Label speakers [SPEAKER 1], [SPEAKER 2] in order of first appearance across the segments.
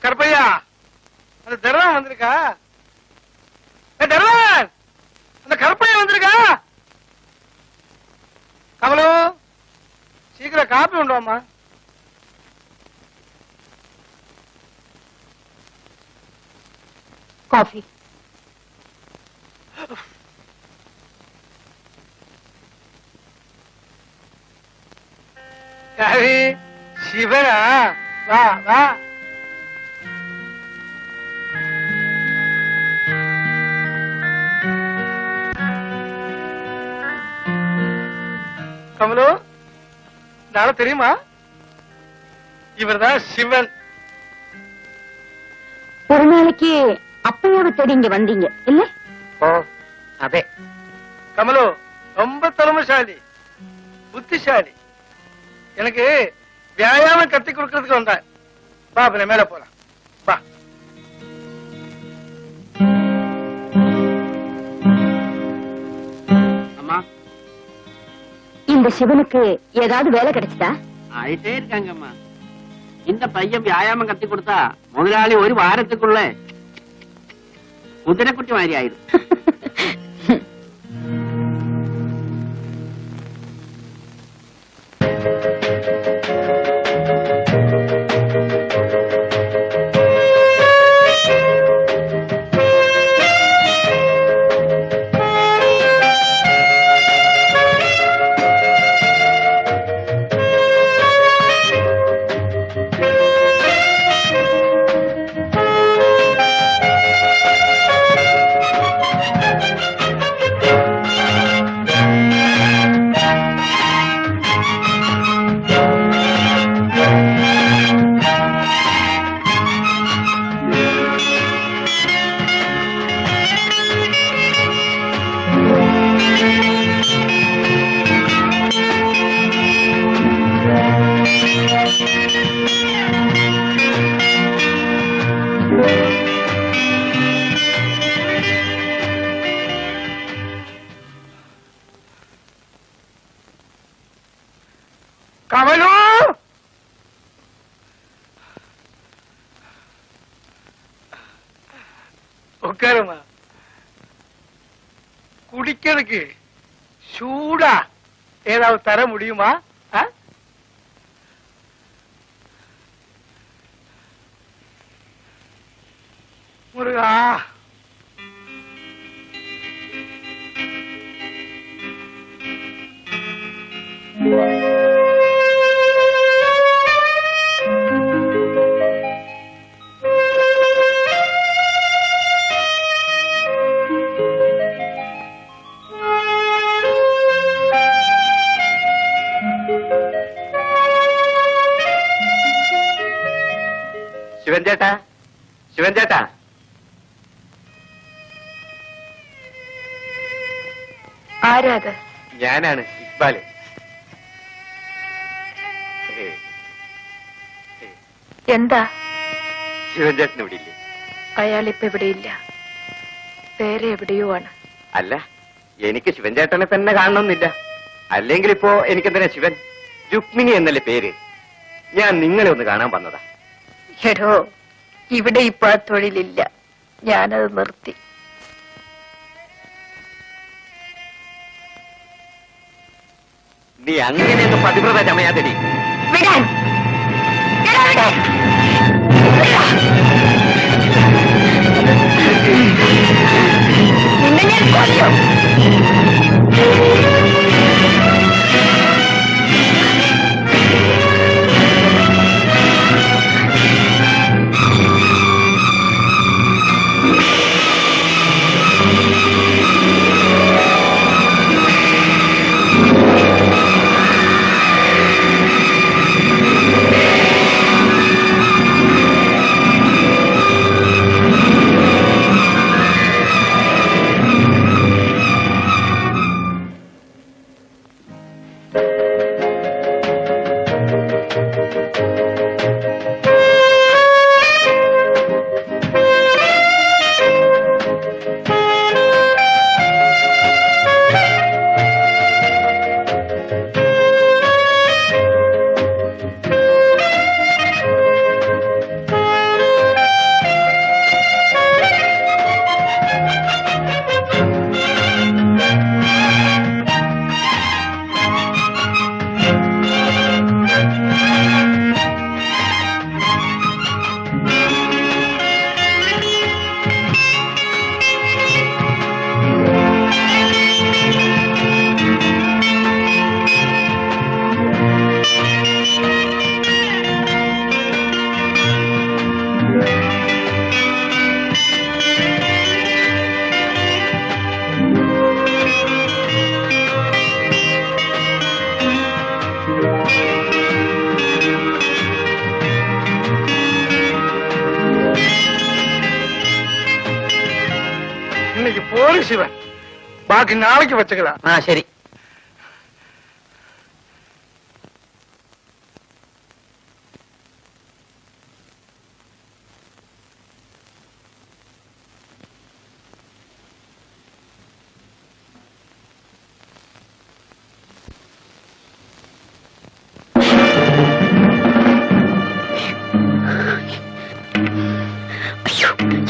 [SPEAKER 1] கருப்பையா, அந்த தர்தான் வந்திருக்கா? தர்தான், அந்த கருப்பையா வந்திருக்கா? கமலு, சீக்கிரம் காப்பி உண்டுவாமா.
[SPEAKER 2] காஃபி.
[SPEAKER 1] யாரு? சிவனா? வா வா. கமலு, நாள தெரியுமா? இவர்தான் சிவன்.
[SPEAKER 2] ஒரு நாளைக்கு அப்பையாவை தேடி இங்க வந்தீங்க இல்ல?
[SPEAKER 1] ஓ அதே. கமலு ரொம்ப திறமைசாலி, புத்திசாலி. எனக்கு வியாயாமம் கத்தி கொடுக்கறதுக்கு வந்தேன். வா மேல போலாம். வா.
[SPEAKER 3] அம்மா,
[SPEAKER 2] இந்த சிவனுக்கு ஏதாவது வேலை கிடைச்சதா?
[SPEAKER 3] ஆயிட்டே இருக்காங்கம்மா. இந்த பையன் வியாயாமம் கத்தி கொடுத்தா முதலாளி ஒரு வாரத்துக்குள்ள குதிரைக்குட்டி மாதிரி ஆயிடும்.
[SPEAKER 1] கமலு, உட்காருமா. குடிக்கிறதுக்கு சூடா ஏதாவது தர முடியுமா? முருகா,
[SPEAKER 3] ശിവൻ ചേട്ടാ, ശിവൻ ചേട്ടാ.
[SPEAKER 2] ആരാത്?
[SPEAKER 3] ഞാനാണ് ഇക്ബാല്.
[SPEAKER 2] എന്താ?
[SPEAKER 3] ശിവൻ ചേട്ടൻ ഇവിടെ ഇല്ലേ?
[SPEAKER 2] അയാളിപ്പോ ഇവിടെയില്ല, വേറെ എവിടെയോ ആണ്.
[SPEAKER 3] അല്ല, എനിക്ക് ശിവൻ ചേട്ടനെ തന്നെ കാണണമെന്നില്ല. അല്ലെങ്കിൽ ഇപ്പോ എനിക്കെന്തിനാ ശിവൻ? രുക്മിണി എന്നല്ലേ പേര്. ഞാൻ നിങ്ങളെ ഒന്ന് കാണാൻ വന്നതാ.
[SPEAKER 2] എടോ, ഇവിടെ ഇപ്പൊ ആ തൊഴിലില്ല, ഞാനത് നിർത്തി.
[SPEAKER 3] നീ അങ്ങനെയൊക്കെ പതിവ്രത ചമയാതെടി.
[SPEAKER 2] വിടാൻ! നിന്നെ ഞാൻ കൊല്ലും.
[SPEAKER 1] சிவன். பாக்கி நாளைக்கு வச்சுக்கலாம்.
[SPEAKER 3] ആ ശരി.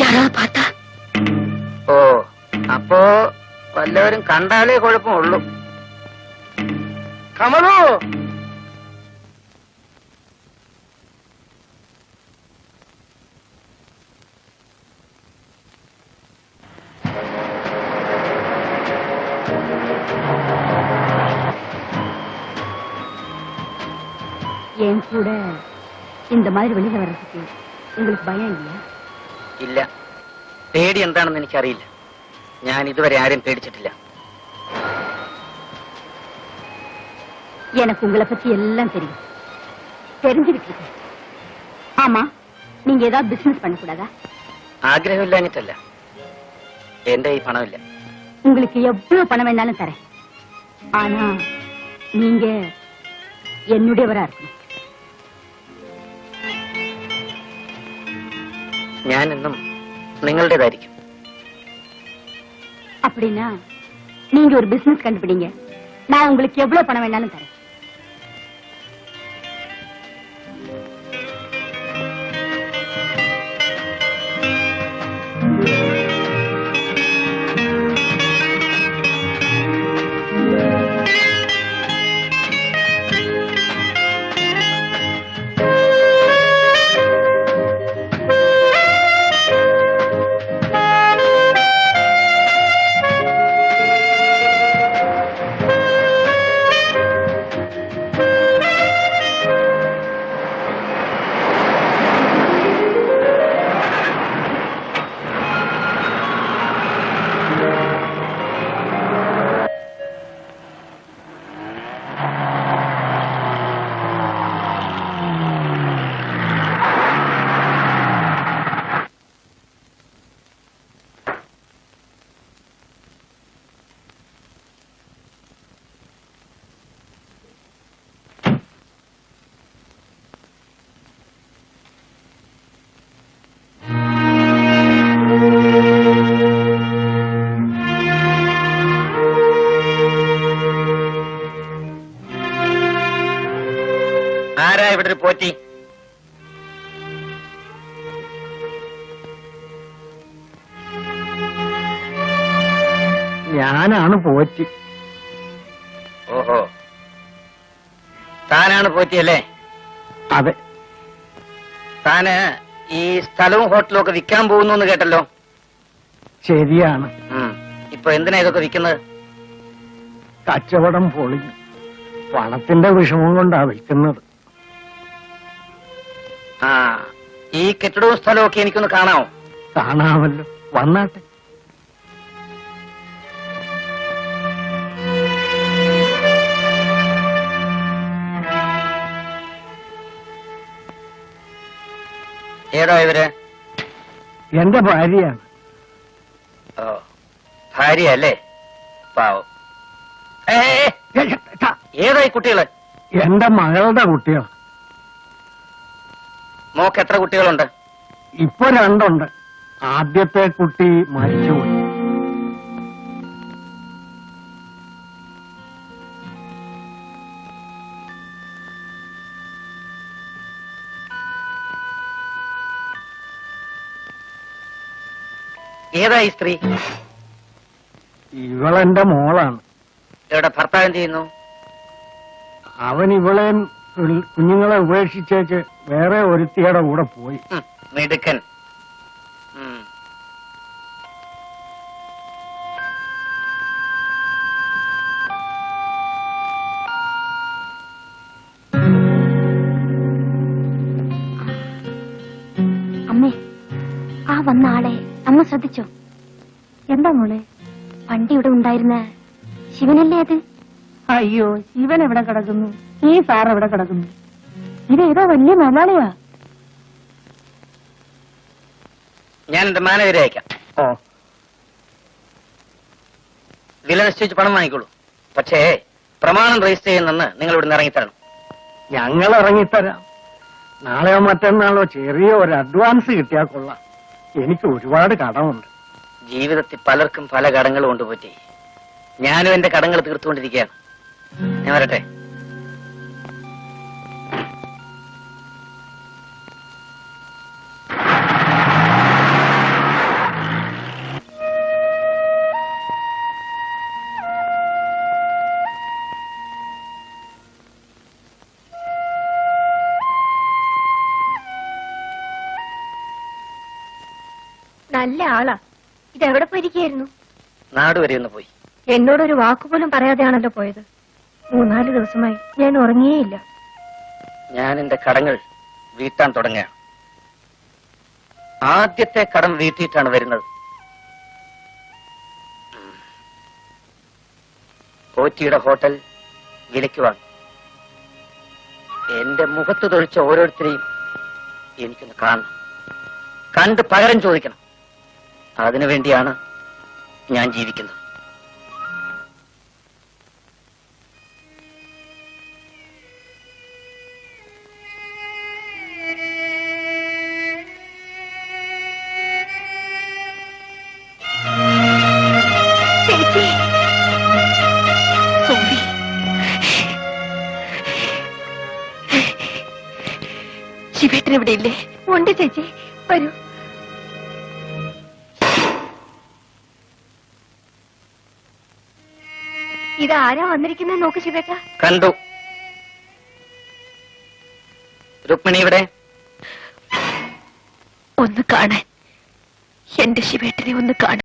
[SPEAKER 2] யாராவது பார்த்தா?
[SPEAKER 3] ഓ, അപ്പോ വല്ലവരും കണ്ടാലേ കുഴപ്പമുള്ളൂ.
[SPEAKER 1] கமலு,
[SPEAKER 2] என் கூட இந்த மாதிரி வெளியில வர்றதுக்கு உங்களுக்கு பயம் இல்லையா?
[SPEAKER 3] ഇല്ല, പേടി എന്താണെന്ന് എനിക്കറിയില്ല. ഞാൻ ഇതുവരെ ആരും പേടിച്ചിട്ടില്ല.
[SPEAKER 2] எனக்கு உங்களை பத்தி எல்லாம் தெரியும், தெரிஞ்சுக்கிட்டு இருக்கேன். ஆமா, நீங்க ஏதாவது பிசினஸ் பண்ணக்கூடாதா?
[SPEAKER 3] ആഗ്രഹമില്ലാഞ്ഞിട്ടല്ല, എന്റെ ഈ പണമില്ല.
[SPEAKER 2] உங்களுக்கு எவ்வளவு பணம் வேணாலும் தரேன். ஆனா நீங்க என்னுடையவரா இருக்கணும்.
[SPEAKER 3] ഞാൻ എന്നും നിങ്ങളുടേതായിരിക്കും.
[SPEAKER 2] அப்படின்னா நீங்க ஒரு பிசினஸ் கண்டுபிடிங்க, நான் உங்களுக்கு எவ்வளவு பணம் வேணாலும் தரேன்.
[SPEAKER 3] ആരാ ഇവിടെ ഒരു പോറ്റി?
[SPEAKER 1] ഞാനാണ് പോറ്റി.
[SPEAKER 3] ഓഹോ, താനാണ് പോറ്റിയല്ലേ?
[SPEAKER 1] അതെ.
[SPEAKER 3] താന് ഈ സ്ഥലവും ഹോട്ടലും ഒക്കെ വിൽക്കാൻ പോകുന്നു എന്ന് കേട്ടല്ലോ.
[SPEAKER 1] ശരിയാണ്.
[SPEAKER 3] ഇപ്പൊ എന്തിനാ ഇതൊക്കെ വിൽക്കുന്നത്?
[SPEAKER 1] കച്ചവടം പൊളിഞ്ഞു, പണത്തിന്റെ വിഷമം കൊണ്ടാ വിൽക്കുന്നത്.
[SPEAKER 3] ആ, ഈ കെട്ടിടവും സ്ഥലവും ഒക്കെ എനിക്കൊന്ന് കാണാമോ?
[SPEAKER 1] കാണാമല്ലോ, വന്നാട്ടെ.
[SPEAKER 3] ഏതാ ഇവര്?
[SPEAKER 1] എന്റെ ഭാര്യയാണ്.
[SPEAKER 3] ഓ, ഭാര്യ അല്ലേ? പാവം. ഏതായി കുട്ടികള്?
[SPEAKER 1] എന്റെ മകളുടെ കുട്ടികൾ.
[SPEAKER 3] മോക്ക് എത്ര കുട്ടികളുണ്ട്?
[SPEAKER 1] ഇപ്പൊ 2 ഉണ്ട്. ആദ്യത്തെ കുട്ടി മരിച്ചുപോയി.
[SPEAKER 3] ഏതാ ഈ സ്ത്രീ?
[SPEAKER 1] ഇവളെന്റെ മോളാണ്.
[SPEAKER 3] ഇവിടെ ഭർത്താവ് എന്ത് ചെയ്യുന്നു?
[SPEAKER 1] അവൻ ഇവളെ കുഞ്ഞുങ്ങളെ ഉപേക്ഷിച്ചേച്ച് വേറെ ഒരുത്തിയുടെ കൂടെ പോയി.
[SPEAKER 3] മിടുക്കൻ.
[SPEAKER 2] അമ്മേ, ആ വന്ന ആളെ അമ്മ ശ്രദ്ധിച്ചോ? എന്താ മോളെ? പണ്ട് ഇവിടെ ഉണ്ടായിരുന്ന ശിവനല്ലേ അത്?
[SPEAKER 4] അയ്യോ, ശിവൻ എവിടെ കിടക്കുന്നു? ഈ സാർ എവിടെ കിടക്കുന്നു? ഇതേതോ വലിയ മലയാളിയാ.
[SPEAKER 3] ഞാൻ എന്റെ മാനേജരെ അയക്കാം.
[SPEAKER 1] ഓ,
[SPEAKER 5] വില നിശ്ചയിച്ച് പണം വാങ്ങിക്കോളൂ. പക്ഷേ പ്രമാണം രജിസ്റ്റർ ചെയ്യുന്നെന്ന് നിങ്ങൾ ഇവിടുന്ന് ഇറങ്ങിത്തരണം.
[SPEAKER 1] ഞങ്ങൾ ഇറങ്ങിത്തരാം. നാളെയോ മറ്റന്നാളോ ചെറിയ ഒരു അഡ്വാൻസ് കിട്ടിയാൽ കൊള്ളാം. എനിക്ക് ഒരുപാട് കടമുണ്ട്.
[SPEAKER 5] ജീവിതത്തിൽ പലർക്കും പല കടങ്ങളും ഉണ്ട് പറ്റി. ഞാനും എന്റെ കടങ്ങൾ തീർത്തുകൊണ്ടിരിക്കുകയാണ്. ഞാൻ വരട്ടെ.
[SPEAKER 2] നല്ല ആളാ. ഇതെവിടെ പോയിരിക്കായിരുന്നു?
[SPEAKER 5] നാട് വരെ ഒന്ന് പോയി.
[SPEAKER 2] എന്നോടൊരു വാക്കുപോലും പറയാതെയാണല്ലോ പോയത്. 3-4 ദിവസമായി ഞാൻ ഉറങ്ങിയേയില്ല.
[SPEAKER 5] ഞാൻ എന്റെ കടങ്ങൾ വീട്ടാൻ തുടങ്ങുകയാണ്. ആദ്യത്തെ കടം വീട്ടിയിട്ടാണ് വരുന്നത്. കോച്ചിയുടെ ഹോട്ടൽ വിലയ്ക്ക് വാങ്ങി. എന്റെ മുഖത്ത് തൊഴിച്ച ഓരോരുത്തരെയും എനിക്കൊന്ന് കാണണം, കണ്ട് പകരം ചോദിക്കണം. അതിനുവേണ്ടിയാണ് ഞാൻ ജീവിക്കുന്നത്.
[SPEAKER 2] ശിവേട്ടൻ ഇവിടെ ഇല്ലേ? ഉണ്ട് ചേച്ചി, വരൂ. ഇതാരാ വന്നിരിക്കുന്നത് നോക്ക് ശിവേട്ട.
[SPEAKER 5] കണ്ടു. രുക്മിണി ഇവിടെ.
[SPEAKER 2] ഒന്ന് കാണാൻ, എന്റെ ശിവേട്ടനെ ഒന്ന് കാണാൻ.